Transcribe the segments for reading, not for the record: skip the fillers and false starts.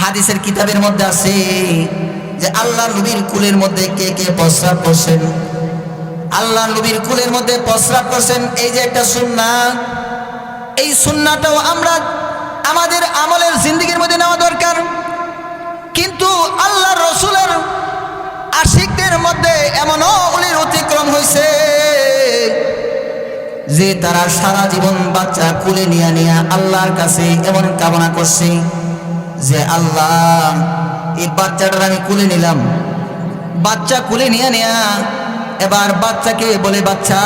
হাদিসের কিতাবের মধ্যে আছে যে আল্লাহ নবীর কুলের মধ্যে কে কে প্রস্রাব করছেন, আল্লাহ নবীর কুলের মধ্যে প্রস্রাব করছেন। এই যে একটা সুন্নাহ, এই সুন্নাহটাও আমরা আমাদের আমলের জিন্দেগির মধ্যে নেওয়া দরকার। কিন্তু আল্লাহ রসুলের আশিকদের মধ্যে এমনও অলির অতিক্রম হয়েছে যে তারা সারা জীবন বাচ্চা কুলে নিয়ে নিয়ে আল্লাহর কাছে এমন কামনা করছে যে আল্লাহ এই বাচ্চাটার আমি কুলে নিলাম, বাচ্চা কুলে নিয়ে নেয়া এবার বাচ্চাকে বলে বাচ্চা,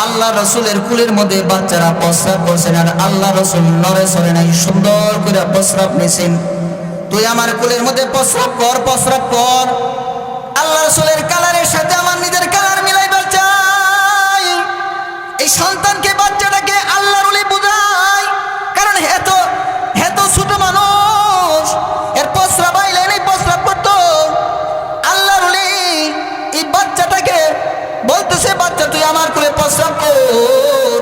আল্লাহ রসুলের কুলের মধ্যে বাচ্চারা প্রস্রাব করছেন আর আল্লাহ রসুল নড়ে সরে নাই, সুন্দর করে প্রস্রাব নিয়েছেন। তুই আমার কুলের মধ্যে প্রস্রাব কর, প্রস্রাব কর। আল্লাহ রসুলের কালারের সাথে আমার নিজের কালার মিলাইবার চাই। এই সন্তানকে বাচ্চাটাকে আল্লাহর ওলি বুঝায়, কারণ হেতো ছোট মানুষ, এর প্রস্রাব আইলে নেই প্রস্রাব করতো। আল্লাহর ওলি এই বাচ্চাটাকে বলতেছে বাচ্চা তুই আমার কুলে প্রস্রাব কর,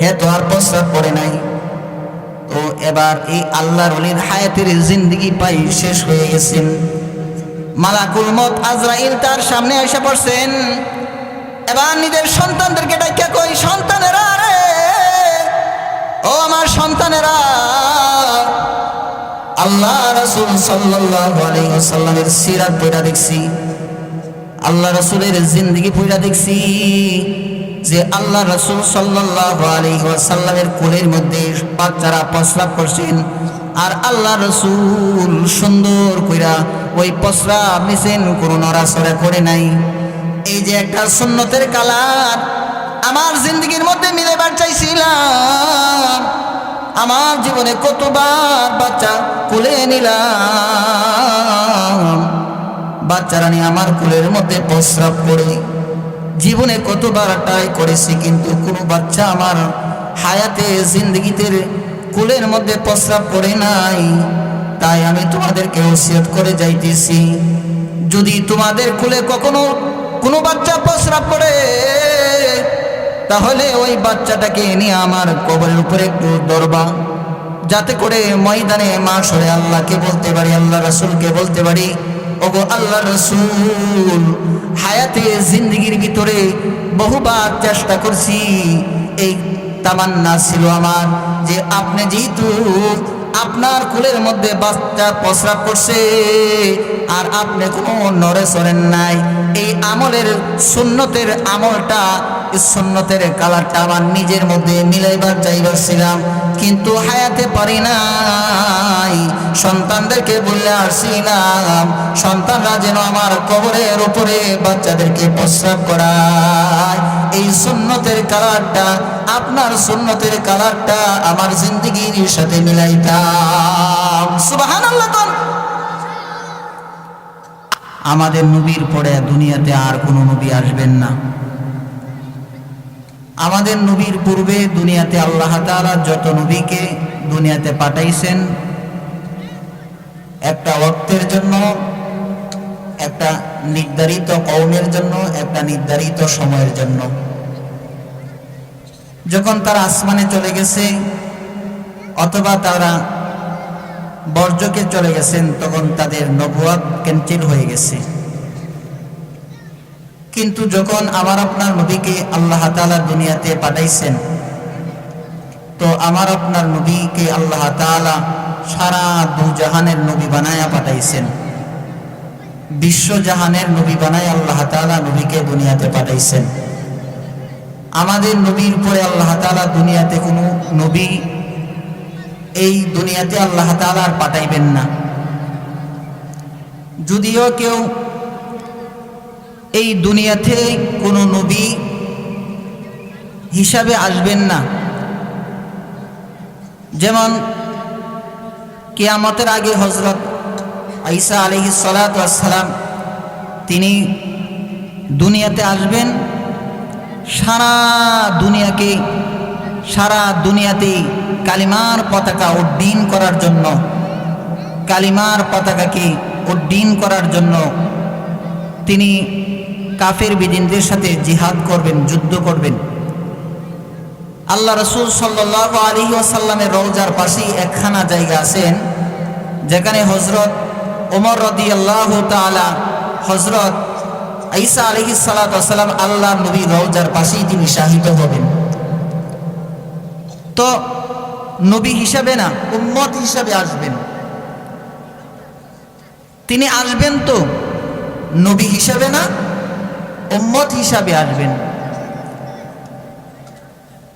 হেতো আর প্রস্রাব করে নাই। তো এবার এই আল্লাহর ওলির হায়াতের জিন্দেগি পাই শেষ হয়ে গেছেন। মালাকুল মত আজরাইল তার সামনে এসে পড়ছেন। এবার নিজের সন্তানদেরকে ডাইকা কই, সন্তানেরা রে, ও আমার সন্তানেরা, আল্লাহ রাসূল সাল্লাল্লাহু আলাইহি ওয়াসাল্লামের সিরাত পড়া দেখছি, আল্লাহ রাসূলের জিন্দেগি পড়া দেখছি যে আল্লাহ রাসূল সাল্লাল্লাহু আলাইহি ওয়াসাল্লামের কোলের মধ্যে বাচ্চারা প্রস্রাব করছেন আর আল্লাহ রাসূল সুন্দর কইরা ওই প্রস্রাব নিছেন, কোনো নড়াচড়া করে নাই। এই যে একটা সুন্নতের কালার আমার জিন্দেগির মধ্যে মিলাবার চাইছিলাম, আমার জীবনে কতবার বাচ্চা কোলে নিলাম, বাচ্চারা নিয়ে আমার কোলের মধ্যে প্রস্রাব করে জীবনে কতবার ট্রাই করেছি, কিন্তু কোনো বাচ্চা আমার হায়াতে জিন্দেগিতে কুলের মধ্যে প্রস্রাব করে নাই। তাই আমি তোমাদেরকে ওসিয়ত করে যাইতেছি, যদি তোমাদের কুলে কখনো কোনো বাচ্চা প্রস্রাব করে তাহলে ওই বাচ্চাটাকে নিয়ে আমার কবরের উপরে একটু ধরবা, যাতে করে ময়দানে মাশরে আল্লাহকে বলতে পারি, আল্লাহ রাসূলকে বলতে পারি, ওগো আল্লাহ রাসূল, হায়াতে জিন্দেগির ভিতরে বহুবার চেষ্টা করছি, এই তামান্না ছিল আমার যে আপনি যেহেতু আপনার কুলের মধ্যে বাচ্চা প্রস্রাব করছে আর আপনি কোনো নড়ে সরেন নাই, এই আমলের সুন্নতের আমলটা, সুন্নতের কালারটা আমার নিজের মধ্যে মিলাইবার চাইছিলাম, কিন্তু হায়াতে পারি নাই। সন্তানদেরকে বলে আসছিলাম সন্তানরা যেন আমার কবরের উপরে বাচ্চাদেরকে প্রস্রাব করায়, এই সুন্নতের কালারটা, আপনার সুন্নতের কালারটা আমার জিন্দেগির সাথে মিলাইতাম। সুবহানাল্লাহ। আমাদের নবীর পরে দুনিয়াতে আর কোনো নবী আসবেন না। আমাদের নবীর পূর্বে দুনিয়াতে আল্লাহ তাআলা যত নবীকে দুনিয়াতে পাঠাইছেন একটা ওয়াক্তের জন্য, একটা নির্ধারিত কওমের জন্য, একটা নির্ধারিত সময়ের জন্য। যখন তারা আসমানে চলে গেছে অথবা তারা বর্জকে চলে গেছেন তখন তাদের নবুয়ত ক্যান্সেল হয়ে গেছে। কিন্তু যখন আমার আপনার নবীকে আল্লাহ তাআলা দুনিয়াতে পাঠাইছেন, তো আমার আপনার নবীকে আল্লাহ তাআলা সারা দুজাহানের নবী বানায়া পাঠাইছেন, বিশ্বজাহানের নবী বানায় আল্লাহ তাআলা নবীকে দুনিয়াতে পাঠাইছেন। আমাদের নবীর পরে আল্লাহ তাআলা দুনিয়াতে কোনো নবী এই দুনিয়াতে আল্লাহ তাআলা আর পাঠাইবেন না। যদিও কেউ এই দুনিয়াতে কোনো নবী হিসাবে আসবেন না, যেমন কিয়ামতের আগে হযরত ঈসা আলাইহিস সালাতু ওয়াস সালাম তিনি দুনিয়াতে আসবেন, সারা দুনিয়াতে কালিমার পতাকা উড্ডীন করার জন্য, কালিমার পতাকাকে উড্ডীন করার জন্য তিনি কাফের বিদিনদের সাথে জিহাদ করবেন, যুদ্ধ করবেন। আল্লাহ রাসূল সাল্লাল্লাহু আলাইহি ওয়াসাল্লামের রওজার পাশেই একখানা জায়গা আছেন, যেখানে হযরত ওমর রাদিয়াল্লাহু তাআলা হযরত ঈসা আলাইহিস সালাতু ওয়াস সালাম আল্লাহর নবী রওজার পাশেই তিনি শাহিদ হবেন। তো নবী হিসাবে না, উম্মত হিসাবে আসবেন। তিনি আসবেন তো নবী হিসাবে না, উম্মত হিসাবে আসবেন।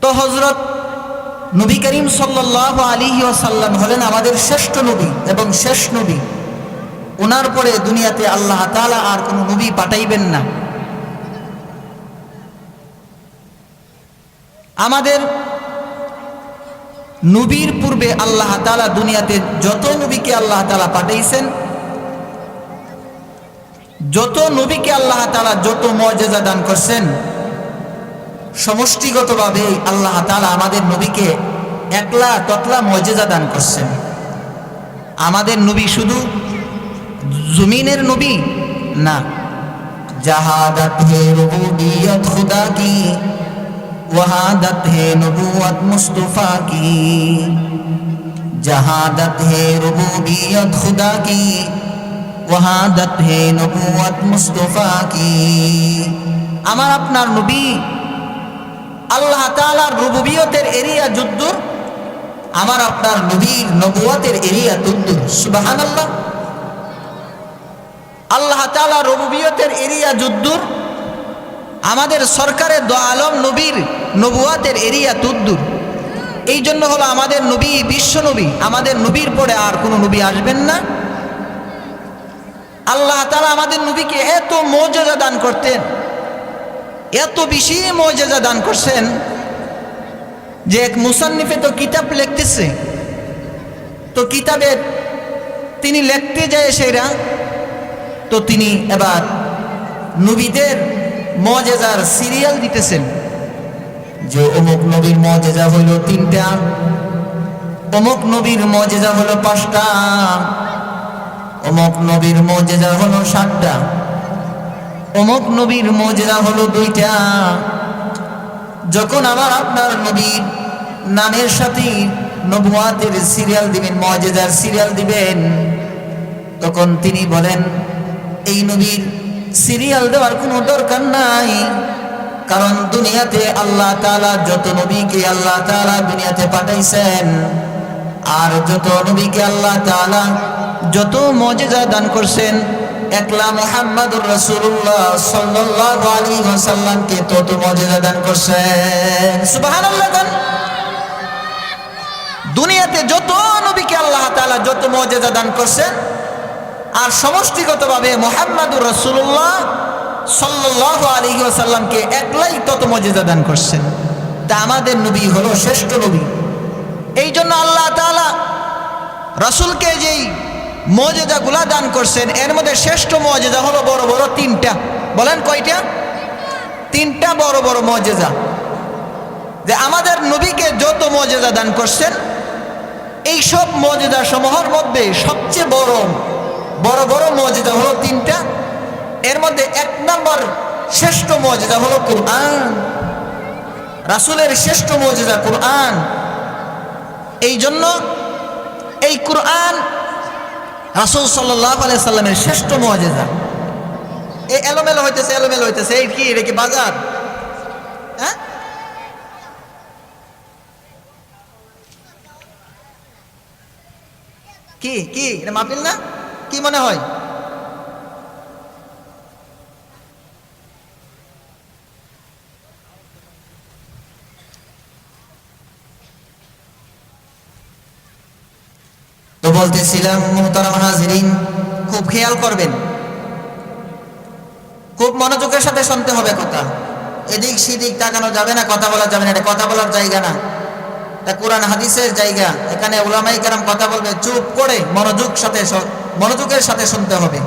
তো হযরত নবী করিম সাল্লাল্লাহু আলাইহি ওয়াসাল্লাম হলেন আমাদের শ্রেষ্ঠ নবী এবং শেষ নবী। ওনার পরে দুনিয়াতে আল্লাহ তাআলা আর কোনো নবী পাঠাইবেন না। আমাদের নবীর পূর্বে আল্লাহ তাআলা দুনিয়াতে যত নবীকে আল্লাহ তাআলা পাঠাইছেন, যত নবীকে আল্লাহ তাআলা যত মুআজিজা দান করছেন, সমষ্টিগতভাবে আল্লাহ তাআলা আমাদের নবীকে একলা ততলা মুআজিজা দান করছেন। আমাদের নবী শুধু জমিনের নবী না, জাহাদাত হে রুবুবিয়ত খুদা কি, वहादत है नबूवत मुस्तफा की, जहादत है रुबूबियत खुदा की, वहादत है नबूवत मुस्तफा की। আমার আপনার নবী আল্লাহ তাআলার রুবুবিয়তের এরিয়া যদ্দূর, আমার আপনার নবীর নবুয়তের এরিয়া তদ্দূর। সুবহানাল্লাহ। আল্লাহ তাআলার রুবুবিয়তের এরিয়া যদ্দূর, আমাদের সরকারের দো আলম নবীর নবুয়াতের এরিয়া তদ্দূর। এই জন্য হলো আমাদের নবী বিশ্ব নবী, আমাদের নবীর পরে আর কোনো নবী আসবেন না। আল্লাহ তাআলা আমাদের নবীকে এত মুআজিজা দান করতেন, এত বেশি মুআজিজা দান করছেন যে এক মুসান্নিফে তো কিতাব লিখতেছে, তো কিতাবের তিনি লিখতে যায় সেরা, তো তিনি এবার নবীদের মুআজিজার সিরিয়াল দিতেছেন যে অমুক নবীর মুআজিজা হলো 3টা, অমুক নবীর মুআজিজা হলো 5টা, অমুক নবীর মুআজিজা হলো 7টা, অমুক নবীর মুআজিজা হলো 2টা। যখন আমার আপনার নবীর নামের সাথে নবুয়াতের সিরিয়াল দিবেন, মুআজিজার সিরিয়াল দিবেন, তখন তিনি বলেন এই নবীর সিরিয়াল দেওয়ার কোনো দরকার নাই, কারণ দুনিয়াতে আল্লাহ তাআলা যত নবীকে আল্লাহ তাআলা দুনিয়াতে পাঠাইছেন, আর যত নবীকে আল্লাহ তাআলা যত মুআজিজা দান করছেন, একলা মুহাম্মাদুর রাসূলুল্লাহ সাল্লাল্লাহু আলাইহি ওয়াসাল্লামকে তত মুআজিজা দান করছেন। সুবহানাল্লাহ। দুনিয়াতে যত নবীকে আল্লাহ তাআলা যত মুআজিজা দান করছেন, আর সমষ্টিগতভাবে মুহাম্মাদুর রাসূলুল্লাহ সাল্লাল্লাহু আলাইহি ওয়াসাল্লামকে একলাই তত মুআজিজা দান করছেন। তা আমাদের নবী হলো শ্রেষ্ঠ নবী। এই জন্য আল্লাহ তাআলা রাসূলকে যেই মুআজিজাগুলো দান করছেন, এর মধ্যে শ্রেষ্ঠ মুআজিজা হলো বড় বড় 3টা। বলেন কয়টা? 3টা বড় বড় মুআজিজা। যে আমাদের নবীকে যত মুআজিজা দান করছেন, এই সব মুআজিজা সমূহের মধ্যে সবচেয়ে বড় বড় মুআজিজা হলো 3টা। এর মধ্যে 1 নম্বর শ্রেষ্ঠ মুআজিজা হলো কুরআন। রাসূলের শ্রেষ্ঠ মুআজিজা কুরআন। এই জন্য এই কুরআন রাসূল সাল্লাল্লাহু আলাইহি সাল্লামের শ্রেষ্ঠ মুআজিজা। এই এলোমেলো হইতেছে, এই কি এটা কি বাজার? হ্যাঁ, কি কি এটা মাহফিল না? কি মনে হয়? তো বলতেছিলাম মুহতারাম হাজিরিন, খুব খেয়াল করবেন, খুব মনোযোগের সাথে শুনতে হবে কথা। এদিক সেদিক তাকানো যাবে না, কথা বলা যাবে না, এটা কথা বলার জায়গা না, এটা কোরআন হাদিসের জায়গা। এখানে উলামায়ে কেরাম কথা বলবে, চুপ করে মনোযোগের সাথে শুনতে হবে।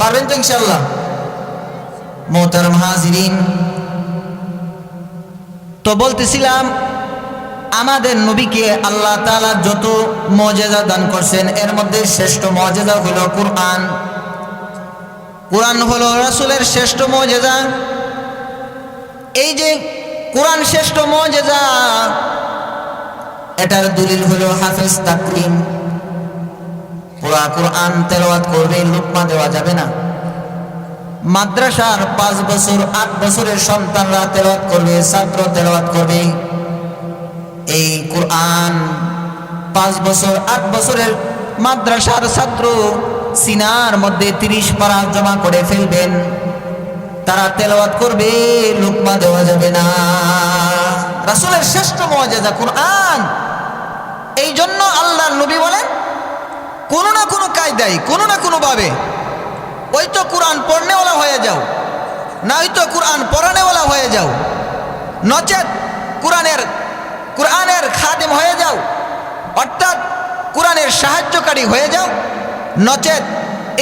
পারবেন তো ইনশাআল্লাহ? মুহতারাম হাজিরিন, তো বলতেছিলাম আমাদের নবীকে আল্লাহ তাআলা যত মুআজিজা দান করছেন, এর মধ্যে শ্রেষ্ঠ মুআজিজা হলো কুরআন। কুরআন হলো রাসূলের শ্রেষ্ঠ মুআজিজা। এই যে কুরআন শ্রেষ্ঠ মুআজিজা, এটার দলিল হলো হাফেজ তাকরিম। পুরা কোরআন তেলাওয়াত করবে, লুকমা দেওয়া যাবে না। মাদ্রাসার 5 বছর 8 বছরের সন্তানরা তেলাওয়াত করবে, ছাত্র তেলাওয়াত করবে। এই কোরআন 5 বছর 8 বছরের মাদ্রাসার ছাত্র সিনার মধ্যে 30 পারা জমা করে ফেলবেন, তারা তেলাওয়াত করবে, লুকমা দেওয়া যাবে না। রাসূলের শ্রেষ্ঠ মুআজিজা কোরআন। এই জন্য আল্লাহর নবী বলেন, কোনো না কোনো কায়দায়, কোনো না কোনো ভাবে ওই তো কোরআন পড়নেওয়ালা হয়ে যাও, না হয়তো কোরআন পড়ানেওয়ালা হয়ে যাও, নচেত কোরআনের খাদিম হয়ে যাও, অর্থাৎ কোরআনের সাহায্যকারী হয়ে যাও, নচেত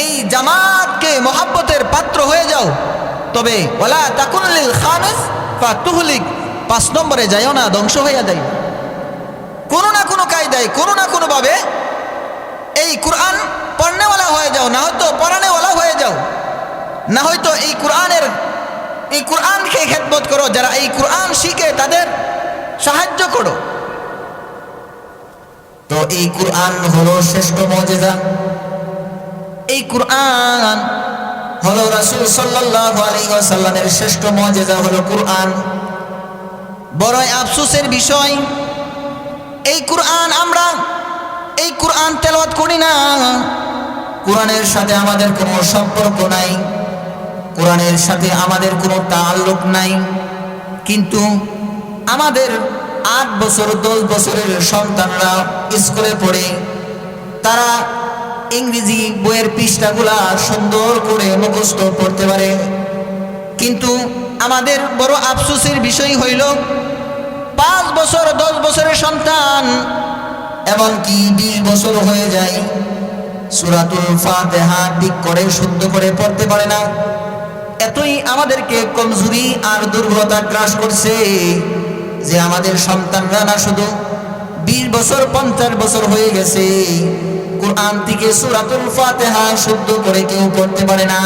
এই জামাতকে মহাব্বতের পাত্র হয়ে যাও। তবে ওয়ালা তাকুন লিল খামিস ফাতুহলিক, 5 নম্বরে যাইও না, ধ্বংস হইয়া যাই। কোনো না কোনো কায়দায়, কোনো না কোনো ভাবে এই কোরআন পড়নেওয়ালা হয়ে যাও, না হয়তো পড়ানেওয়ালা হয়ে যাও, না হয়তো এই কোরআনকে খেদমত করো, যারা এই কোরআন শিখে তাদের সাহায্য করো। তো এই কোরআন হলো শ্রেষ্ঠ মুআজিজা। এই কোরআন হলো রাসূল সাল্লাল্লাহু আলাইহি ওয়াসাল্লামের শ্রেষ্ঠ মুআজিজা হলো কোরআন। বড়ই আফসোসের বিষয়, এই কোরআন আমরা এই কোরআন তেলাওয়াত করি না, কোরআনের সাথে আমাদের কোনো সম্পর্ক নাই, কোরআনের সাথে আমাদের কোনো তাআল্লুক নাই। কিন্তু আমাদের 8 বছর 10 বছরের সন্তানরা স্কুলে পড়ে, তারা ইংরেজি বইয়ের পৃষ্ঠাগুলা সুন্দর করে মুখস্থ করতে পারে। কিন্তু আমাদের বড় আফসোসের বিষয় হইল 5 বছর 10 বছরের সন্তান, এমনকি 20 বছর হয়ে যায়, সূরাতুল ফাতিহা ঠিক করে শুদ্ধ করে পড়তে পারে না। এতই আমাদেরকে কমজোরি আর দুর্বলতা গ্রাস করছে যে আমাদের সন্তানরা না শুধু 20 বছর 50 বছর হয়ে গেছে, কোরআন থেকে সূরাতুল ফাতিহা শুদ্ধ করে কেউ পড়তে পারে না।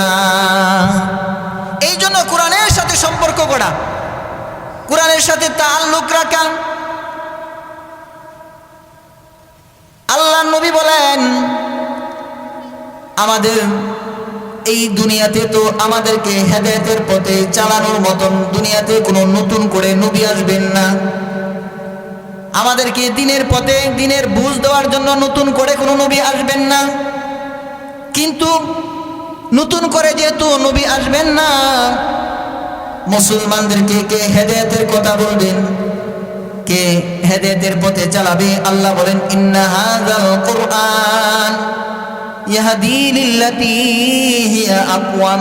এই জন্য কোরআনের সাথে সম্পর্ক করা, কোরআনের সাথে তাআল্লুক রাখা। আল্লাহর নবী বলেন, আমাদের এই দুনিয়াতে তো আমাদেরকে হেদায়েতের পথে চালানোর মতন দুনিয়াতে কোনো নতুন করে নবী আসবেন না। আমাদেরকে দিনের পথে দিনের বুঝ দেওয়ার জন্য নতুন করে কোনো নবী আসবেন না। কিন্তু নতুন করে যেহেতু নবী আসবেন না, মুসলমানদেরকে কে হেদায়েতের কথা বলবেন, কে হেদায়েতের পথে চালাবে? আল্লাহ বলেন, ইন্না হাযাল কুরআন ইয়াহদি লিল্লাতী হিয়া আকওয়াম,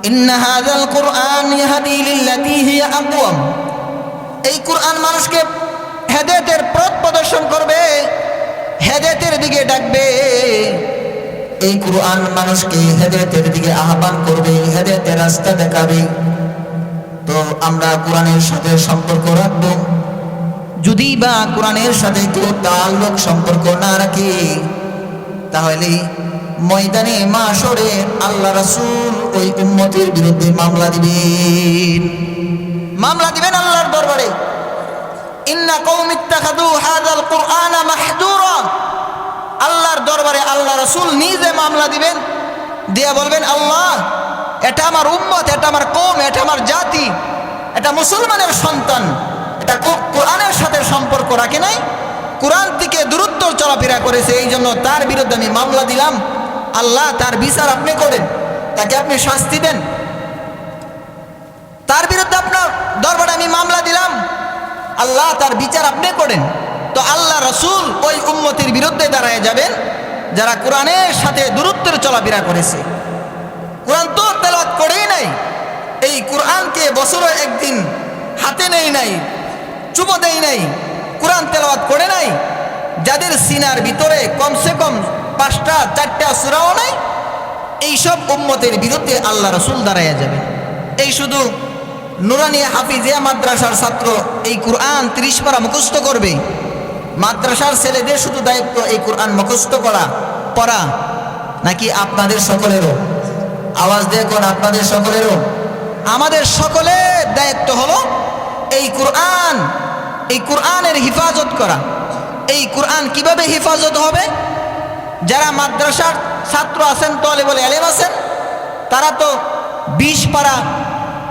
ইন্না হাযাল কুরআন ইয়াহদি লিল্লাতী হিয়া আকওয়াম। এই কোরআন মানুষকে হেদায়েতের পথ প্রদর্শন করবে, হেদায়েতের দিকে ডাকবে। এই কোরআন মানুষকে হেদায়েতের দিকে আহ্বান করবে, হেদায়েতের রাস্তা দেখাবে। তো আমরা কোরআনের সাথে সম্পর্ক রাখবো। যদি বা কোরআনের সাথে কেউ তাআল্লুক সম্পর্ক না রাখে, তাহলে ময়দানে মাশরে আল্লাহ রাসূল ওই উম্মতের বিরুদ্ধে মামলা দিবেন আল্লাহর দরবারে। ইন্না কওমি ইত্তাখাযু হাযাল কুরআনা মাহজুরা, আল্লাহর দরবারে আল্লাহ রাসূল নিজে মামলা দিবেন, দিয়া বলবেন, আল্লাহ, এটা আমার উম্মত, এটা আমার কওম, এটা আমার জাতি, এটা মুসলমানের সন্তান, এটা কোরআনের সাথে সম্পর্ক রাখে নাই, কোরআন থেকে দূরত্ব চলাফেরা করেছে, এই জন্য তার বিরুদ্ধে আমি মামলা দিলাম। আল্লাহ, তার বিচার আপনি করেন, তাকে আপনি শাস্তি দেন। তার বিরুদ্ধে আপনার দরবারে আমি মামলা দিলাম, আল্লাহ, তার বিচার আপনি করেন। তো আল্লাহ রাসূল ওই উম্মতের বিরুদ্ধে দাঁড়ায় যাবেন যারা কোরআনের সাথে দূরত্বের চলাফেরা করেছে, কোরআন তো তেলাওয়াত করেই নাই, এই কোরআনকে বছরে একদিন হাতে নেই নাই, চুমো দেই নাই, কোরআন তেলাওয়াত করে নাই, যাদের সিনার ভিতরে কমসে কম 5টা 4টা সূরাও নাই, এইসব উম্মতের বিরুদ্ধে আল্লাহ রাসূল দাঁড়ায় যাবেন। এই শুধু নুরানি হাফিজিয়া মাদ্রাসার ছাত্র এই কোরআন 30 পারা মুখস্থ করবে, মাদ্রাসার ছেলেদের শুধু দায়িত্ব এই কোরআন মুখস্থ করা পড়া, নাকি আপনাদের সকলেরও? আওয়াজ দিয়ে কোন আপনাদের সকলেরও? আমাদের সকলের দায়িত্ব হলো এই কোরআনের হিফাজত করা। এই কোরআন কিভাবে হিফাজত হবে? যারা মাদ্রাসার ছাত্র আছেন, তালেবুল ইলম আছেন, তারা তো 20 পারা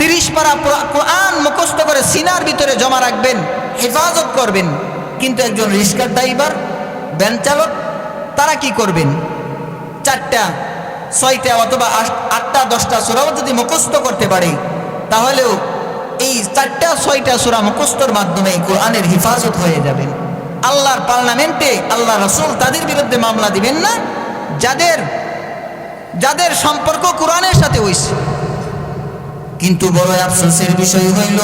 30 পারা কোরআন মুখস্থ করে সিনার ভিতরে জমা রাখবেন, হেফাজত করবেন। কিন্তু একজন রিক্সার ড্রাইভার, ভ্যান চালক, তারা কি করবেন? 4টা 6টা অথবা 8টা 10টা সূরাও যদি মুখস্থ করতে পারে, তাহলেও এই 4টা 6টা সূরা মুখস্থর মাধ্যমে কোরআনের হেফাজত হয়ে যাবেন। আল্লাহর পার্লামেন্টে আল্লাহ রাসূল তাদের বিরুদ্ধে মামলা দিবেন না যাদের সম্পর্ক কোরআনের সাথে হইছে। কিন্তু বড় আফসোসের বিষয় হইল,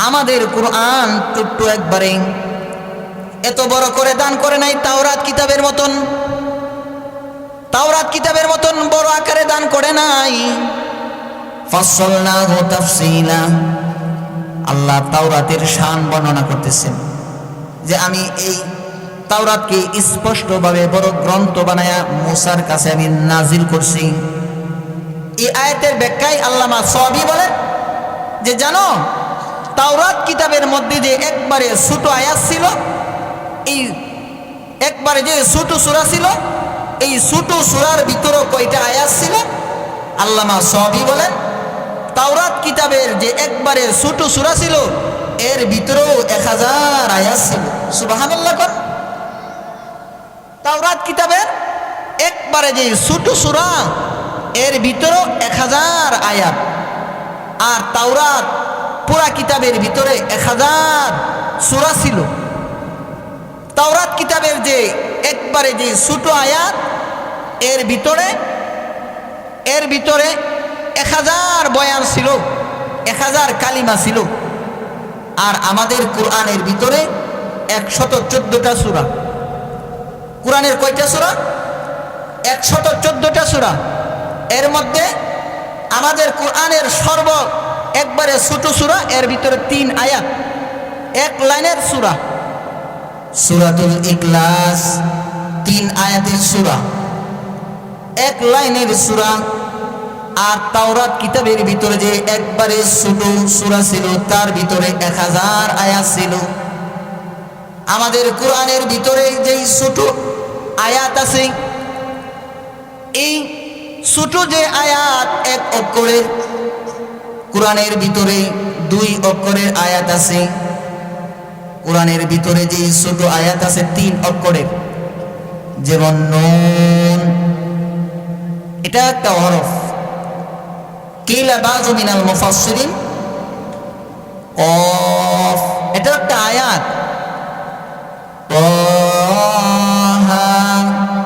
আমাদের কোরআন ছোট্ট একবারে এত বড় করে দান করে নাই তাওরাত কিতাবের মতন। তাওরাত কিতাবের মতন বড় আকারে দান করে নাই। ফাসসালনাহু তাফসীলা। আল্লাহ তাওরাতের শান বর্ণনা করতেছেন যে আমি এই তাওরাতকে স্পষ্টভাবে বড় গ্রন্থ বানায়া মুসার কাছে আমি নাজিল করছি। এই আয়াতের ব্যাখ্যায় আল্লামা সাবি বলেন যে জানো, তাওরাত কিতাবের মধ্যে যে একবারে ছোট আয়াত ছিল, এই একবারে যে ছোট সূরা ছিল, এই ছোট সূরার ভিতরে কয়টা আয়াত ছিল? আল্লামা সাবি বলেন তাওরাত কিতাবের যে একবারে ছোট সূরা ছিল, এর ভিতরেও 1000 আয়াত ছিল। সুবহানাল্লাহ। তাওরাত কিতাবের একবারে যে ছোট সূরা, এর ভিতরেও 1000 আয়াত। আর তাওরাত পুরা কিতাবের ভিতরে 1000 সূরা ছিল। তাওরাত কিতাবের যে একবারে যে ছোট আয়াত, এর ভিতরে 1000 বয়ান ছিল, 1000 কালিমা ছিল। আর আমাদের কোরআনের ভিতরে 114টা সূরা। কোরআনের কয়টা সূরা? 114টা সূরা। এর মধ্যে আমাদের কোরআনের একবারে ছোট সূরা, এর ভিতরে 3 আয়াত, 1 লাইনের সূরা। সূরাতুল ইখলাস 3 আয়াতের সূরা, 1 লাইনের সূরা। আর তাওরাত কিতাবের ভিতরে যে একবারে ছোট সূরা ছিল, তার ভিতরে 1000 আয়াত ছিল। আমাদের কোরআনের ভিতরে যেই ছোট আয়াত আছে, এই ছোট যে আয়াত 1 অক্ষরের, কোরআনের ভিতরে 2 অক্ষরের আয়াত আছে। কোরআনের ভিতরে যে ছোট আয়াত আছে 3 অক্ষরের, যেমন নুন, এটা একটা হরফ। কিলা বাযু মিনাল মুফাসসিরিন কফ, এটা একটা আয়াত। তাহা,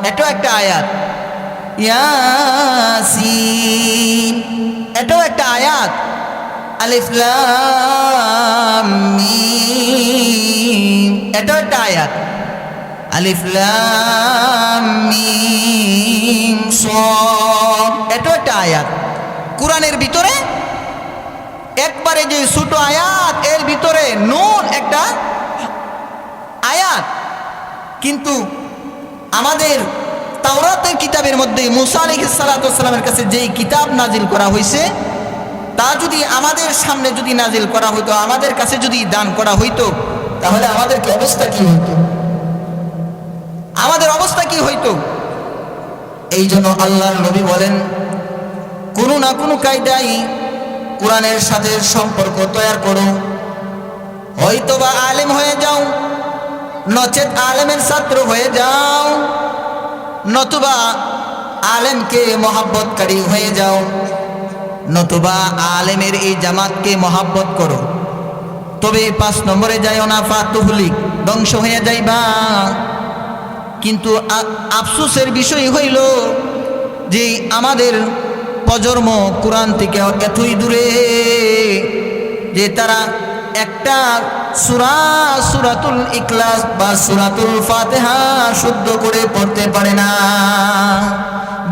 এটা একটা আয়াত। ইয়াসিন, এটাও একটা আয়াত। আলিফ লাম মিম, এটাও একটা আয়াত। আলিফ লাম মিম সাদ, এটাও একটা আয়াত। কোরআনের ভিতরে একবারে যে ছোট আয়াত, এর ভিতরে নুন একটা আয়াত। কিন্তু আমাদের তাওরাতের কিতাবের মধ্যে মুসা আলাইহিস সালাতু ওয়াস সালামের কাছে যেই কিতাব নাজিল করা হয়েছে, তা যদি আমাদের সামনে যদি নাজিল করা হইতো, আমাদের কাছে যদি দান করা হইতো, তাহলে আমাদের কি অবস্থা কি হইতো? আমাদের অবস্থা কি হইতো? এই জন্য আল্লাহর নবী বলেন, কোনো না কোনো কায়দায় কোরআনের সাথে সম্পর্ক তৈরি করো। হয়তোবা আলেম হয়ে যাও, নচেত আলেমের ছাত্র হয়ে যাও, নতুবা আলেমকে মহাব্বতকারী হয়ে যাও, নতুবা আলেমের এই জামাতকে মহাব্বত করো। তবে 5 নম্বরে যাইও না, ফাতুহলিক, ধ্বংস হয়ে যাইবা। কিন্তু আফসোসের বিষয় হইল যে আমাদের প্রজন্ম কোরআন থেকে এতই দূরে যে তারা একটা সূরা, সূরাতুল ইখলাস বা সূরাতুল ফাতিহা শুদ্ধ করে পড়তে পারে না।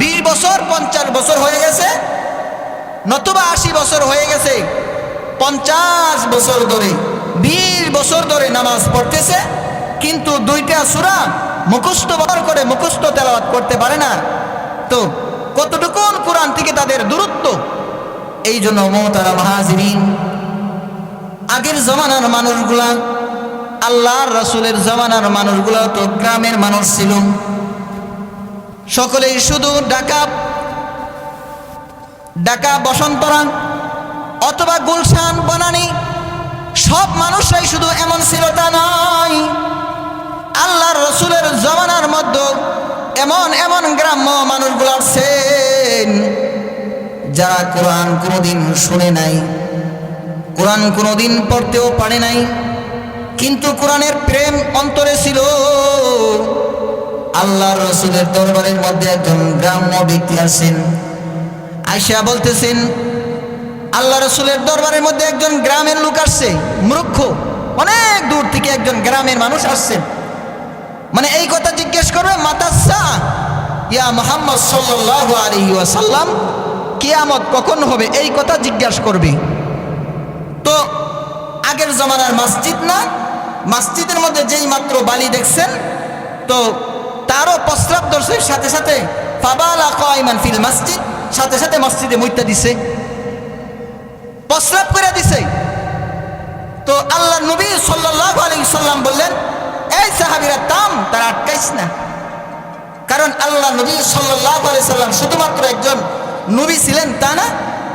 20 বছর 50 বছর হয়ে গেছে, নতুবা 80 বছর হয়ে গেছে, 50 বছর ধরে 20 বছর ধরে নামাজ পড়তেছে, কিন্তু 2টা সূরা মুখস্থ করে মুখস্থ তেলাওয়াত করতে পারে না। তো কতটুকু কোরআন থেকে তাদের দূরত্ব। এই জন্য মুহতারাম হাজিরিন, আগের জমানার মানুষগুলা, আল্লাহর রাসূলের জমানার মানুষগুলা তো গ্রামের মানুষ ছিল, সকলেই শুধু ঢাকা বসন্তরা অথবা গুলশান বনানী সব মানুষরাই শুধু এমন ছিল তা নয়। আল্লাহর রসুলের জমানার মধ্যে এমন গ্রাম্য মানুষগুলো আছেন যারা কোরআন কোনোদিন শুনে নাই, কোরআন কোনোদিন পড়তেও পারে নাই, কিন্তু কোরআনের প্রেম অন্তরে ছিল। আল্লাহর রসুলের দরবারের মধ্যে একজন গ্রাম্য ব্যক্তি আছেন, আয়েশা বলতেছেন আল্লাহ রসুলের দরবারের মধ্যে একজন গ্রামের লোক আসছে, মূর্খ, অনেক দূর থেকে একজন গ্রামের মানুষ আসছেন। মানে এই কথা জিজ্ঞেস করবে, মাতাসা ইয়া মুহাম্মদ সাল্লাল্লাহু আলাইহি ওয়াসাল্লাম, কিয়ামত কখন হবে, এই কথা জিজ্ঞাসা করবে। তো আগের জমানার মসজিদ না, মসজিদের মধ্যে যেই মাত্র বালি দেখছেন তো তারও প্রস্রাব দর্শের সাথে সাথে ফাবালা কায়মান ফিল মসজিদ, সাথে সাথে মসজিদে মুইতা দিছে, প্রস্রাব করে দিছে। তো আল্লাহ নবী সাল্লাল্লাহু আলাইহি সাল্লাম বললেন, এই সাহাবীরা থাম, তারা আটকাইস না। কারণ আল্লাহ নবী সাল্লাল্লাহু আলাইহি সাল্লাম শুধুমাত্র একজন নবী ছিলেন তা না,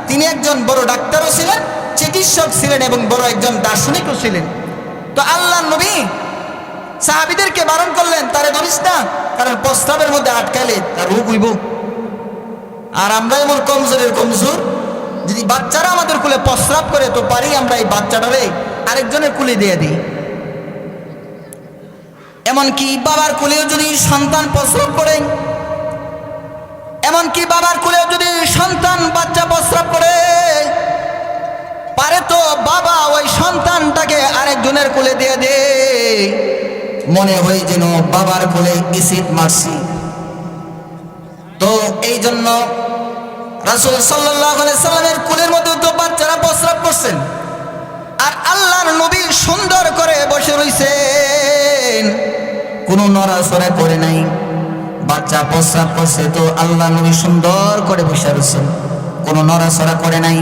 তিনি একজন বড় ডাক্তারও ছিলেন, চিকিৎসক ছিলেন এবং বড় একজন দার্শনিকও ছিলেন। তো আল্লাহ নবী সাহাবীদেরকে বারণ করলেন, তারে ধরিস না, কারণ প্রস্রাবের মধ্যে আটকাইলে তার রোগ হইব। আর আমরা এমন কমজোর, যদি বাচ্চারা আমাদের কুলে প্রস্রাব করে তো পারি আমরা এই বাচ্চাটারে আরেকজনের কুলে দিয়ে দিই। এমনকি বাবার কুলেও যদি সন্তান প্রস্রাব করে, এমনকি বাবার কুলেও যদি সন্তান বাচ্চা প্রস্রাব করে পারে তো বাবা ওই সন্তানটাকে আরেকজনের কোলে দিয়ে দে, মনে হয় যেন বাবার কোলে এসিড মারছি। তো এই জন্য রাসূল সাল্লাল্লাহু আলাইহি সাল্লামের কোলের মধ্যে তো বাচ্চারা প্রস্রাব করছেন, আর আল্লাহর নবী সুন্দর করে বসে রইছেন, কোনো নড়াচড়া করে নাই। বাচ্চা প্রস্রাব করছে তো আল্লাহ নবী সুন্দর করে বসে রয়েছেন, কোনো নড়াচড়া করে নাই।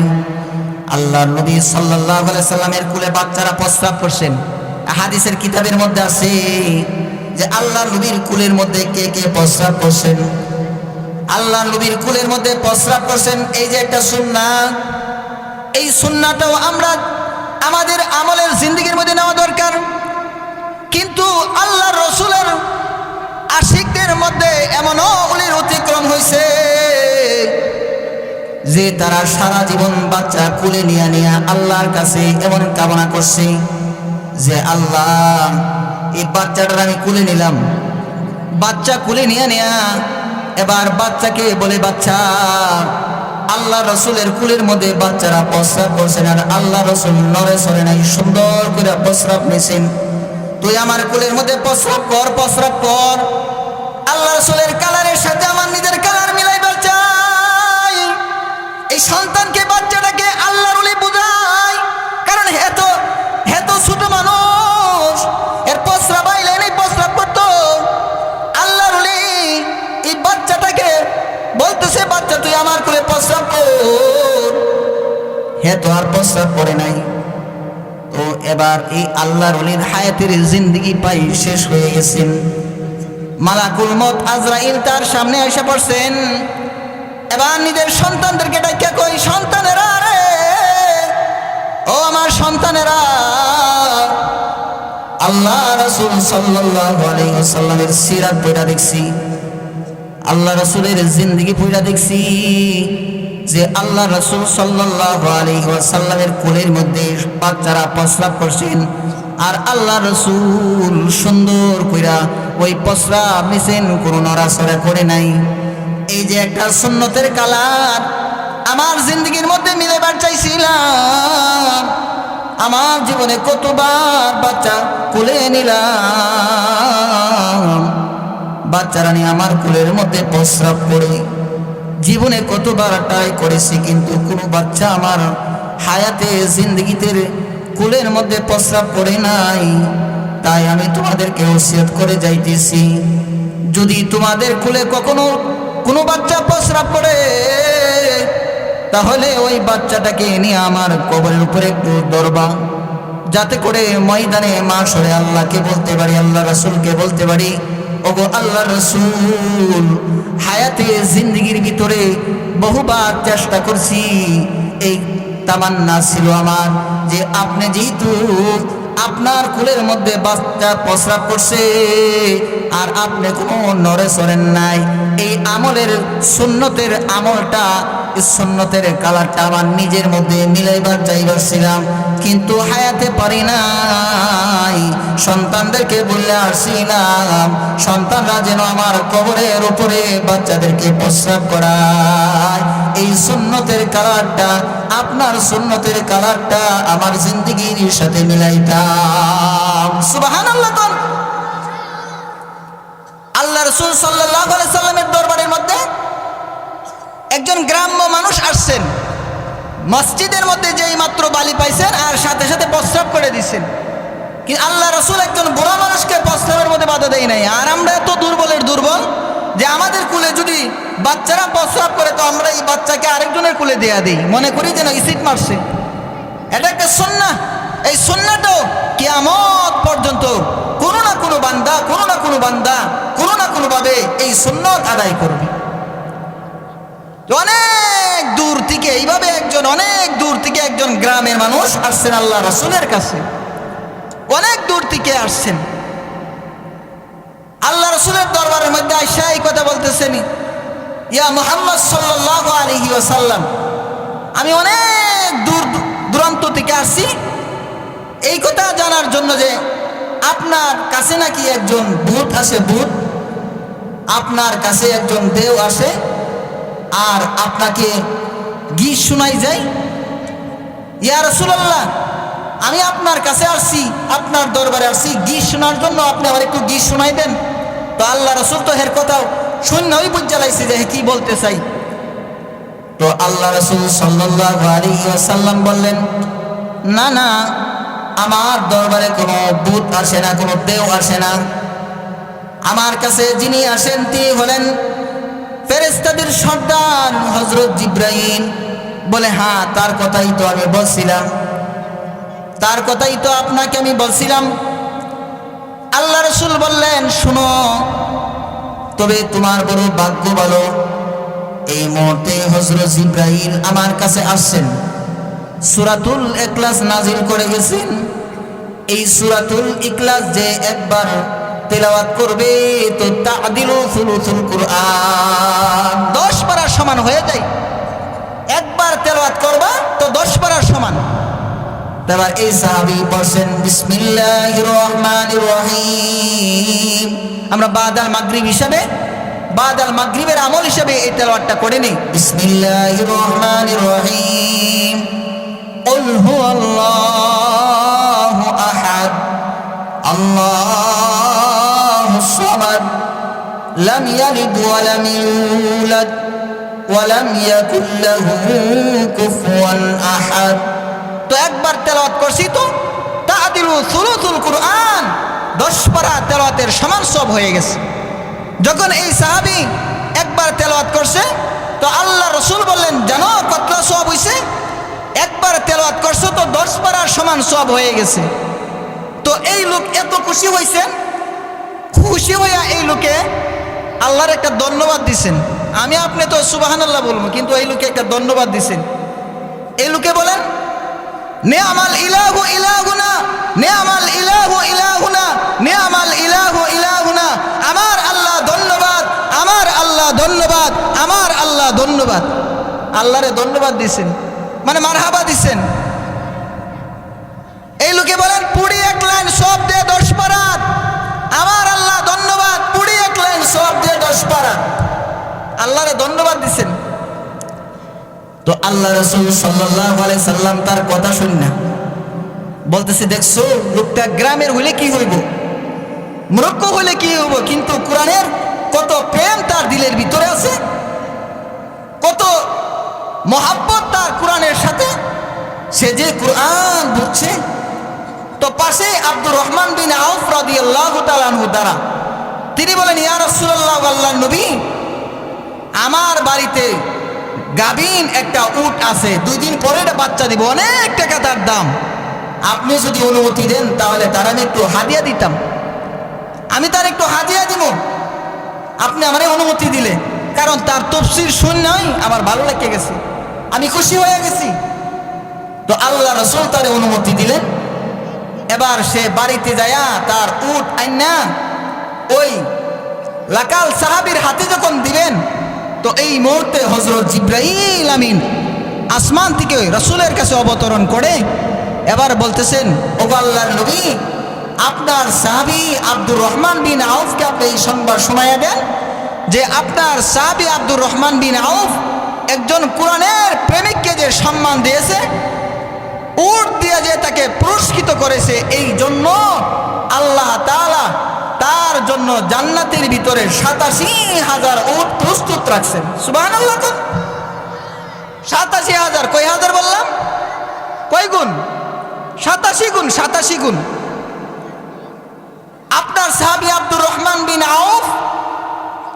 আল্লাহ নবী সাল্লাল্লাহু আলাইহি সাল্লামের কোলে বাচ্চারা প্রস্রাব করছেন। হাদিসের কিতাবের মধ্যে আছে যে আল্লাহ নবীর কোলের মধ্যে কে কে প্রস্রাব করছেন, আল্লাহ নবীর কোলের মধ্যে প্রস্রাব করছেন। এই যে একটা সুন্নাহ, এই সুন্নাহটাও আমরা আমাদের আমলের জিন্দেগির মধ্যে নেওয়া দরকার। কিন্তু আল্লাহ রসুলের আশিকদের মধ্যে এমনও অলির অতিক্রম হয়েছে যে তারা সারা জীবন বাচ্চা কোলে নিয়ে আল্লাহর কাছে এমন কামনা করছে যে আল্লাহ এই বাচ্চাটার আমি কোলে নিলাম, বাচ্চা কোলে নিয়ে এবার বাচ্চাকে বলে, বাচ্চা আল্লাহ রসুলের কুলের মধ্যে বাচ্চারা প্রস্রাব করছেন আর আল্লাহ রসুল নড়ে সরে নাই, সুন্দর করে প্রস্রাব নিয়েছেন, তুই আমার কুলের মধ্যে প্রস্রাব কর। আল্লাহ রসুলের কালারের সাথে আমার নিজের কালার মিলাইবার চাই। এই সন্তানকে, বাচ্চাটাকে আল্লাহর ওলি বুঝাই, কারণ এত ছোট মানুষ, এর প্রস্রাব আইলে নেই প্রস্রাব করতো। আল্লাহর ওলি এই বাচ্চাটাকে বলতেছে, বাচ্চা তুই আমার কোলে প্রস্রাব কর, তো আর প্রস্রাব করে নাই। তো এবার এই আল্লাহর ওলির হায়াতের জিন্দেগি পাই শেষ হয়ে গেছেন। মালাকুল মউত আজরাইল তার সামনে এসে পড়ছেন। এবার নিজের সন্তানদেরকে ডাইকা কই, সন্তানেরা রে, ও আমার সন্তানেরা, আল্লাহ রাসূল সাল্লাল্লাহু আলাইহি ওয়াসাল্লামের সিরাত পড়া দেখছি, আল্লাহ রাসূলের জিন্দেগি পড়া দেখছি যে আল্লাহ রাসূল সাল্লাল্লাহু আলাইহি ওয়াসাল্লামের কোলের মধ্যে বাচ্চারা প্রস্রাব করছেন আর আল্লাহ রাসূল সুন্দর কইরা ওই প্রস্রাব নিছেন, কোনো নড়াচড়া করে নাই। এই যে একটা সুন্নতের কালার আমার জিন্দগির মধ্যে মিলাবার চাইছিলাম, আমার জীবনে কতবার বাচ্চা কোলে নিলাম, বাচ্চারা নিয়ে আমার কোলের মধ্যে প্রস্রাব করে জীবনে কতবার ট্রাই করেছি, কিন্তু কোনো বাচ্চা আমার হায়াতে জিন্দগিতে কোলের মধ্যে প্রস্রাব করে নাই। তাই আমি তোমাদেরকে ওসিয়ত করে যাইতেছি, যদি তোমাদের কোলে কখনো কোনো বাচ্চা প্রস্রাব করে তাহলে ওই বাচ্চাটাকে নিয়ে আমার কবরের উপরে একটু ধরবা, যাতে করে ময়দানে মাশরে আল্লাহকে বলতে পারি, আল্লাহ রাসূলকে বলতে পারি, ও ওগো আল্লাহ রাসূল, হায়াতে জিন্দেগির ভিতরে বহুবার চেষ্টা করছি, এই তামান্না ছিল আমার যে আপনি যেহেতু আপনার কুলের মধ্যে বাচ্চা প্রস্রাব করছে আর আপনি কোনো নড়ে সরেন নাই, এই আমলের সুন্নতের আমলটা, সুন্নতের কালারটা আমার নিজের মধ্যে মিলাইবার চাইবারছিলাম, কিন্তু হায়াতে পারি নাই। সন্তানদেরকে বললে আসছিলাম সন্তানরা যেন আমার কবরের উপরে বাচ্চাদেরকে প্রস্রাব করায়, এই সুন্নতের কালারটা, আপনার সুন্নতের কালারটা আমার জিন্দেগির সাথে মিলাইতাম। সুবহানাল্লাহ। আল্লাহ রাসূল সাল্লাল্লাহু আলাইহি সাল্লামের দরবারের মধ্যে একজন গ্রাম্য মানুষ আসছেন, মসজিদের মধ্যে যেই মাত্র বালি পাইছেন আর সাথে সাথে প্রস্রাব করে দিচ্ছেন। কিন্তু আল্লাহ রাসূল একজন বুড়া মানুষকে প্রস্রাবের মধ্যে বাধা দেয় নাই। আর আমরা এত দুর্বলের দুর্বল যে আমাদের কুলে যদি বাচ্চারা প্রস্রাব করে তো আমরা এই বাচ্চাকে আরেকজনের কুলে দেয়া দিই, মনে করি যেন ইসিট মারছে। এটা একটা সুন্নাহ। এই সুন্নাহটাও কিয়ামত পর্যন্ত কোনো না কোনো বান্দা কোনো না কোনোভাবে এই সুন্নাত আদায় করবে। অনেক দূর থেকে এইভাবে অনেক দূর থেকে একজন গ্রামের মানুষ আসছেন আল্লাহ রাসূলের কাছে, অনেক দূর থেকে আসছেন। আল্লাহ রাসূলের দরবারের মধ্যে আয়েশা এই কথা বলতেছেন, ইয়া মুহাম্মদ সাল্লাল্লাহু আলাইহি ওয়াসাল্লাম, আমি অনেক দূরান্ত থেকে আসছি এই কথা জানার জন্য যে আপনার কাছে নাকি একজন ভূত আসে, আপনার কাছে একজন দেব আসে আর আপনাকে গীত শোনাই যায়। ইয়া রাসূলুল্লাহ, আমি আপনার কাছে আসছি, আপনার দরবারে আসছি গীত শোনার জন্য, আপনি আমার একটু গীত শোনাই দেন। তো আল্লাহ রাসূল তো হের কথাও শূন্য ওই বুঝালাইছে যে কি বলতে চাই। তো আল্লাহ রাসূল সাল্লাল্লাহু আলাইহি ওয়াসাল্লাম বললেন, না না, আমার দরবারে কোনো ভূত আসে না, কোনো দেব আসে না। আমার কাছে যিনি আসেন তিনি হলেন ফেরেশতাদের সর্দার হযরত জিবরাইল। বলে, হ্যাঁ, তার কথাই তো আমি বলছিলাম, তার কথাই তো আপনাকে আমি বলছিলাম। আল্লাহ রাসূল বললেন, শুনো, তবে তোমার বড় ভাগ্য ভালো, এই মুহূর্তে হযরত জিবরাইল আমার কাছে আসছেন, সূরাতুল ইখলাস নাজিল করে গেছেন। এই সূরাতুল ইখলাস যে একবার তেলাওয়াত করবে তো তা'দিলু সুলুসুল কুরআন, 10 পারার সমান হয়ে যায়। একবার তেলাওয়াত করবা তো 10 পারার সমান। তারপর এই সাহাবী বলেন, বিসমিল্লাহির রহমানির রহিম। আমরা বাদাল মাগরিবের আমল হিসেবে এই তেলাওয়াতটা করে নেই। বিসমিল্লাহির রহমানির রহিম। কুল হুয়াল্লাহু আহাদ, আল্লাহুস সামাদ, লাম ইয়ালিদ ওয়া লাম ইউলাদ ওয়া লাম ইয়াকুল লাহু কুফুয়ান আহাদ। তো একবার তেলাওয়াত করছি তো তা'দিলু সুলুসুল কুরআন, 10 পারা তেলাওয়াতের সমান সব হয়ে গেছে। যখন এই সাহাবী একবার তেলাওয়াত করছে তো আল্লাহ রাসূল বললেন, জানো কতটা সওয়াব হইছে? একবার তেলাওয়াত করছো তো 10 পারার সমান সওয়াব হয়ে গেছে। তো এই লোক এত খুশি হইছেন, খুশি হইয়া এই লোকে আল্লাহর একটা ধন্যবাদ দিছেন। আমি আপনি তো সুবহানাল্লাহ বলবো, কিন্তু এই লোকে একটা ধন্যবাদ দিছেন। এই লোকে বলেন, নি'মাল ইলাহু ইলাহুনা, নি'মাল ইলাহু ইলাহুনা, নি'মাল ইলাহু ইলাহুনা। আমার আল্লাহ ধন্যবাদ, আমার আল্লাহ ধন্যবাদ, আমার আল্লাহ ধন্যবাদ। আল্লাহরে ধন্যবাদ দিছেন, মানে মারহাবা দিছেন। এই লোকে বলেন, পুরি 1 লাইন সব দিয়ে 10 পারা, আমার আল্লাহ ধন্যবাদ, পুরি 1 লাইন সব দিয়ে 10 পারা। আল্লাহরে ধন্যবাদ দিছেন। তো আল্লাহ রাসূল সাল্লাল্লাহু আলাইহি সাল্লাম তার কথা শুনে না বলতেছে, দেখছো লোকটা গ্রামের হইলে কি হইব, মূর্খ হইলে কি হইব, কিন্তু কোরআনের কত প্রেম তার দিলের ভিতরে আছে, কত মহব্বত তার কোরআনের সাথে, সে যে কোরআন বুঝছে। তো পাশে আব্দুর রহমান বিন আউফ রাদিয়াল্লাহু তাআলা আনহু দ্বারা তিনি বলেন, ইয়া রাসূলুল্লাহ, আল্লাহর নবী, আমার বাড়িতে গাভীন একটা উট আছে, 2 দিন পরে এটা বাচ্চা দিব, অনেক টাকা তার দাম। আপনি যদি অনুমতি দেন তাহলে তার আমি একটু হাদিয়া দিতাম, আমি তার একটু হাদিয়া দিব। আপনি আমারে অনুমতি দিলে, কারণ তার তাফসীর শুননাই আমার ভালো লেগে গেছে, আমি খুশি হয়ে গেছি। তো আল্লাহ রাসূল তারে অনুমতি দিলেন। এবার সে বাড়িতে যায়া তার উট আইনা ওই লাকাল সাহাবীর হাতে যখন দিবেন, তো এই মুহূর্তে হযরত জিবরাইল আমিন আসমান থেকে রাসূলের কাছে অবতরণ করে এবার বলতেছেন, ওগো আল্লাহর নবী, আপনার সাহাবী আব্দুর রহমান বিন আউফকে আপনি এই সংবাদ শোনায়া দেন যে আপনার সাহাবী আব্দুর রহমান বিন আউফ একজন কোরআনের প্রেমিককে যে সম্মান দিয়েছে, উট দিয়ে যে তাকে পুরস্কৃত করেছে, এই জন্য আল্লাহ তাআলা তার জন্য জান্নাতের ভিতরে ৮৭,০০০ উট প্রস্তুত রাখছেন। সুবহানাল্লাহ। ৮৭,০০০, কয় হাজার বললাম? কয় গুণ? ৮৭ গুণ। ৮৭ গুণ। আপনার সাহাবী আব্দুর রহমান বিন আউফ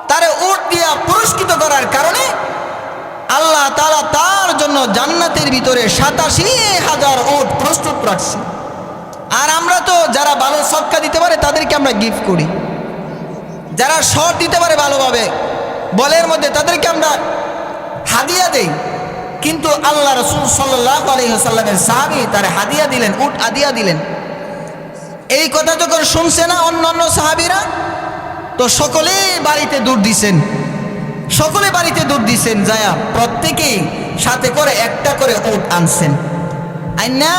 তারে উট দিয়া পুরস্কৃত করার কারণে আল্লাহ তাআলা তার জন্য জান্নাতের ভিতরে ৮৭,০০০ উট প্রস্তুত রাখছে। আর আমরা তো যারা ভালো সদকা দিতে পারে তাদেরকে আমরা গিফট করি, যারা শর্ট দিতে পারে ভালোভাবে বলের মধ্যে তাদেরকে আমরা হাদিয়া দেই। কিন্তু আল্লাহ রাসূল সাল্লাল্লাহু আলাইহি ওয়াসাল্লামের সাহাবী তারে হাদিয়া দিলেন, উট হাদিয়া দিলেন। এই কথা যখন শুনছে না অন্যান্য সাহাবীরা, তো সকলেই বাড়িতে দৌড় দিছেন, সকলে বাড়িতে দৌড় দিছেন, যায়া প্রত্যেকেই সাথে করে একটা করে উট আনছেন, আইনা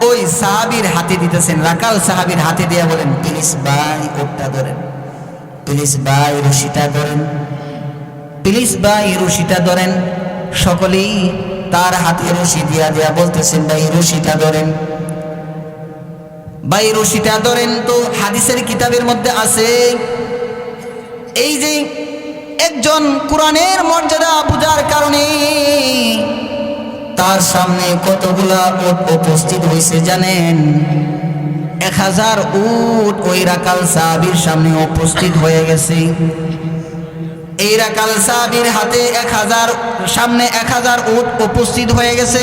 ওই সাহাবীর হাতে দিতেছেন। রাকাল সাহাবীর হাতে দিয়া বলেন, প্লিজ ভাই উটটা ধরেন, প্লিজ ভাই রশিটা ধরেন, প্লিজ ভাই রশিটা ধরেন। সকলেই তার হাতে রশি দিয়া দিয়া বলতেছেন, ভাই রশিটা ধরেন, ভাই রশিটা ধরেন। তো হাদিসের কিতাবের মধ্যে আছে, এই যে একজন কোরআনের মর্যাদা বুঝার কারণে তার সামনে কতগুলা উট উপস্থিত হয়েছে জানেন? ১০০০ উট ওই রাকাল সাহাবীর সামনে উপস্থিত হয়ে গেছে। এই রাকাল সাহাবীর হাতে ১০০০ সামনে ১০০০ উট উপস্থিত হয়ে গেছে।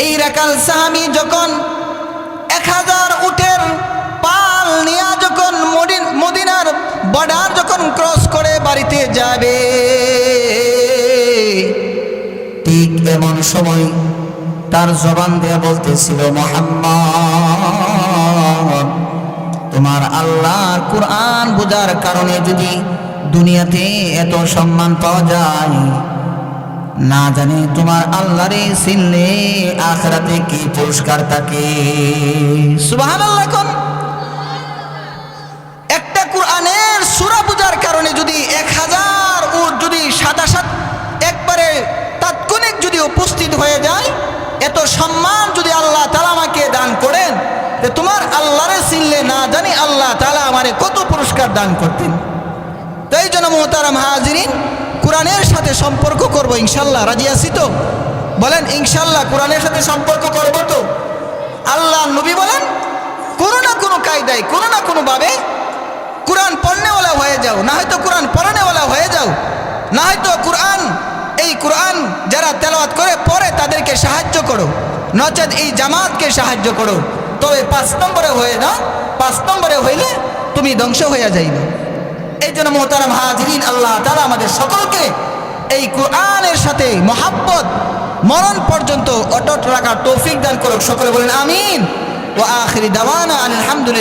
এই রাকাল সাহাবী যখন ১০০০ উটের পাল নিয়ে যখন মদিনার বর্ডার যখন ক্রস করে বাড়িতে যাবে, ঠিক এমন সময় তার জবান দিয়ে বলতেছিল, মুহাম্মদ, তোমার আল্লাহর কোরআন বোঝার কারণে যদি দুনিয়াতে এত সম্মান পাওয়া যায়, না জানি তোমার আল্লাহরে চিনলে আখিরাতে কি পুরস্কার থাকে। সুবহানাল্লাহ। কোন একটা কোরআনের সূরা বোঝার কারণে যদি ১০০০ উট যদি সাদাসাত একবারে তাৎক্ষণিক যদি উপস্থিত হয়ে যায়, এত সম্মান যদি আল্লাহ তাআলা আমাকে দান করেন, যে তোমার আল্লাহরে চিনলে না জানি আল্লাহ তাআলা আমারে কত পুরস্কার দান করতেন। তো এই জন্য মুহতারাম হাজিরিন, কোরআনের সাথে সম্পর্ক করব ইনশাল্লাহ। রাজি আছি তো? বলেন ইনশাল্লাহ কোরআনের সাথে সম্পর্ক করব তো? আল্লাহ নবী বলেন, কোনো না কোনো কায়দায় কোনো না কোনোভাবে কোরআন পড়নেওয়ালা হয়ে যাও, না হয়তো কোরআন পড়ানেওয়ালা হয়ে যাও, না হয়তো এই কোরআন যারা তেলাওয়াত করে পড়ে তাদেরকে সাহায্য করো, নচেত এই জামাতকে সাহায্য করো। তবে ৫ নম্বরে হয়ে না, ৫ নম্বরে হইলে তুমি ধ্বংস হয়ে যাইবে। এই জন্য মুহতারাম হাজিরিন, আল্লাহ তাআলা আমাদের সকলকে এই কোরআনের সাথে মহাব্বত মরণ পর্যন্ত অটুট রাখার তৌফিক দান করুক। সকলে বলেন আমিন। ওয়া আখিরি দাওয়ানা আলহামদুলিল্লাহ।